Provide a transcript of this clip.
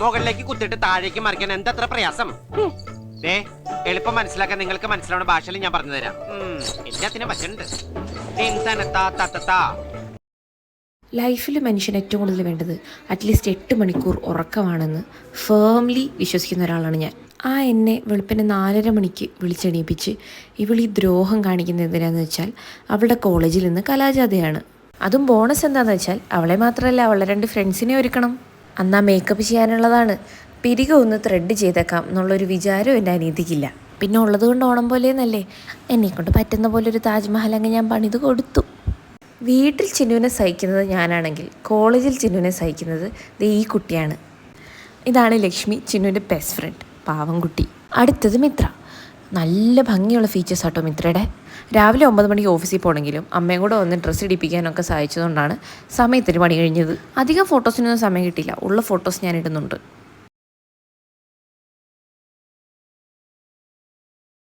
മുകളിലേക്ക് കുത്തിട്ട് താഴേക്ക് മറിക്കാൻ എന്തത്ര പ്രയാസം? എളുപ്പം മനസ്സിലാക്കാൻ നിങ്ങൾക്ക് മനസ്സിലാവുന്ന ഭാഷയിൽ ഞാൻ പറഞ്ഞു തരാം. എല്ലാത്തിനും വച്ചുണ്ട്. ലൈഫിൽ മനുഷ്യന് ഏറ്റവും കൂടുതൽ വേണ്ടത് അറ്റ്ലീസ്റ്റ് 8 മണിക്കൂർ ഉറക്കമാണെന്ന് ഫേംലി വിശ്വസിക്കുന്ന ഒരാളാണ് ഞാൻ. എന്നെ വെളുപ്പിന് 4:30 മണിക്ക് വിളിച്ചെണീപ്പിച്ച് ഇവളീ ദ്രോഹം കാണിക്കുന്നത് എന്തിനാന്ന് വെച്ചാൽ അവളുടെ കോളേജിൽ നിന്ന് കലാജാഥയാണ്. അതും ബോണസ് എന്താണെന്ന് വെച്ചാൽ അവളെ മാത്രമല്ല അവളുടെ 2 ഫ്രണ്ട്സിനെ ഒരുക്കണം. അന്നാ മേക്കപ്പ് ചെയ്യാനുള്ളതാണ്. പിരിക ഒന്ന് ത്രെഡ് ചെയ്തേക്കാം എന്നുള്ളൊരു വിചാരം എൻ്റെ അനിയത്തിക്കില്ല. പിന്നെ ഉള്ളത് കൊണ്ട് ഓണം പോലെയെന്നല്ലേ, എന്നെക്കൊണ്ട് പറ്റുന്ന പോലെ ഒരു താജ്മഹൽ അങ്ങ് ഞാൻ പണിത് കൊടുത്തു. വീട്ടിൽ ചിന്നുവിനെ സഹിക്കുന്നത് ഞാനാണെങ്കിൽ കോളേജിൽ ചിന്നുവിനെ സഹിക്കുന്നത് ഈ കുട്ടിയാണ്. ഇതാണ് ലക്ഷ്മി, ചിന്നുവിൻ്റെ ബെസ്റ്റ് ഫ്രണ്ട്, പാവം കുട്ടി. അടുത്തത് മിത്ര. നല്ല ഭംഗിയുള്ള ഫീച്ചേഴ്സ് ആട്ടോ മിത്രയുടെ. രാവിലെ 9 മണിക്ക് ഓഫീസിൽ പോകണമെങ്കിലും അമ്മയും കൂടെ വന്ന് ഡ്രസ്സ് ഇടിപ്പിക്കാനൊക്കെ സഹായിച്ചതുകൊണ്ടാണ് സമയത്തിന് പണി കഴിഞ്ഞത്. അധികം ഫോട്ടോസിനൊന്നും സമയം കിട്ടിയില്ല, ഉള്ള ഫോട്ടോസ് ഞാൻ ഇടുന്നുണ്ട്.